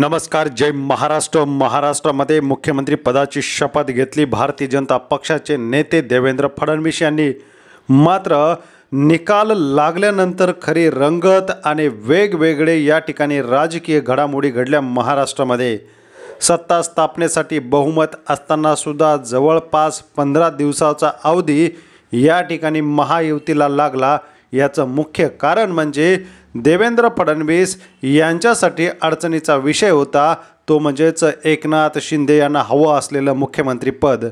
नमस्कार. जय महाराष्ट्र. महाराष्ट्रामध्ये मुख्यमंत्री पदाची शपथ घेतली भारतीय जनता पक्षाचे नेते देवेंद्र फडणवीस यांनी. मात्र निकाल लागल्यानंतर खरी रंगत आणि वेगवेगळे या ठिकाणी राजकीय घडामोडी घडल्या. महाराष्ट्रामध्ये सत्ता स्थापनेसाठी बहुमत असताना सुद्धा जवळपास 15 दिवसाचा अवधी या ठिकाणी महायुतीला लागला. याचं मुख्य कारण म्हणजे देवेंद्र फडणवीस यांच्यासाठी अडचणीचा विषय होता, तो म्हणजेच एकनाथ शिंदे यांना हवं असलेलं मुख्यमंत्रीपद.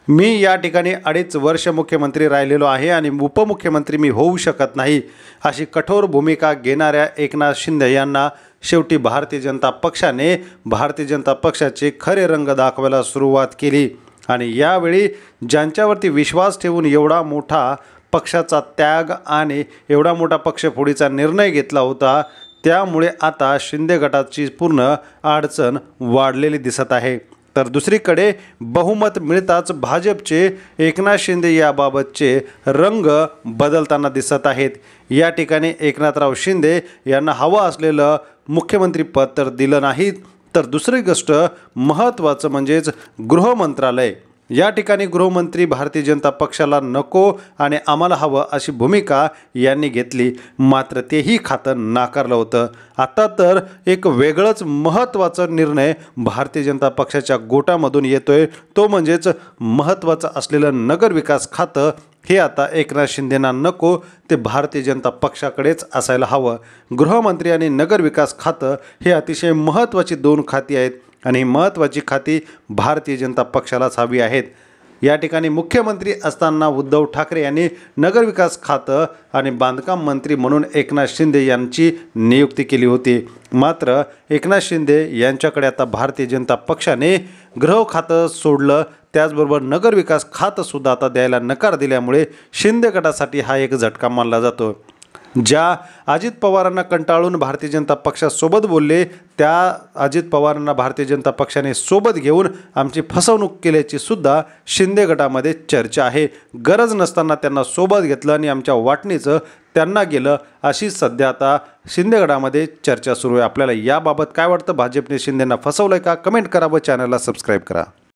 मी या ठिकाणी 2.5 वर्ष मुख्यमंत्री राहिलेलो आहे आणि उपमुख्यमंत्री मी होऊ शकत नाही, अशी कठोर भूमिका घेणाऱ्या एकनाथ शिंदे यांना शेवटी भारतीय जनता पक्षाचे खरे रंग दाखवायला सुरुवात केली. आणि यावेळी ज्यांच्यावरती विश्वास ठेवून एवढा मोठा पक्षाचा त्याग आणि एवढा मोठा पक्षफोडीचा निर्णय घेतला होता, त्यामुळे आता शिंदे गटाची पूर्ण अडचण वाढलेली दिसत आहे. तर दुसरीकडे बहुमत मिळताच भाजपचे एकनाथ शिंदे याबाबतचे रंग बदलताना दिसत आहेत. या ठिकाणी एकनाथराव शिंदे यांना हवं असलेलं मुख्यमंत्रीपद तर दिलं नाही, तर दुसरी गोष्ट महत्त्वाचं म्हणजेच गृहमंत्रालय. या ठिकाणी गृहमंत्री भारतीय जनता पक्षाला नको आणि आम्हाला हवं अशी भूमिका यांनी घेतली, मात्र तेही खातं नाकारलं होतं. आता तर एक वेगळंच महत्त्वाचा निर्णय भारतीय जनता पक्षाच्या गोटामधून येतोय, तो म्हणजेच महत्त्वाचं असलेलं नगरविकास खातं हे आता एकनाथ शिंदेंना नको, ते भारतीय जनता पक्षाकडेच असायला हवं. गृहमंत्री आणि नगरविकास खातं हे अतिशय महत्त्वाची 2 खाती आहेत आणि ही महत्त्वाची खाती भारतीय जनता पक्षालाच हवी आहेत. या ठिकाणी मुख्यमंत्री असताना उद्धव ठाकरे यांनी नगरविकास खातं आणि बांधकाम मंत्री म्हणून एकनाथ शिंदे यांची नियुक्ती केली होती. मात्र एकनाथ शिंदे यांच्याकडे आता भारतीय जनता पक्षाने गृह खातं सोडलं, त्याचबरोबर नगरविकास खातंसुद्धा आता द्यायला नकार दिल्यामुळे शिंदे गटासाठी हा एक झटका मानला जातो. ज्या अजित पवारांना कंटाळून भारतीय जनता पक्षासोबत बोलले, त्या अजित पवारांना भारतीय जनता पक्षाने सोबत घेऊन आमची फसवणूक केल्याची सुद्धा शिंदे गटामध्ये चर्चा आहे. गरज नसताना त्यांना सोबत घेतलं आणि आमच्या वाटणीचं त्यांना गेलं, अशी सध्या आता शिंदे गटामध्ये चर्चा सुरू आहे. आपल्याला याबाबत काय वाटतं? भाजपने शिंदेंना फसवलंय का? कमेंट करा व चॅनलला सबस्क्राईब करा.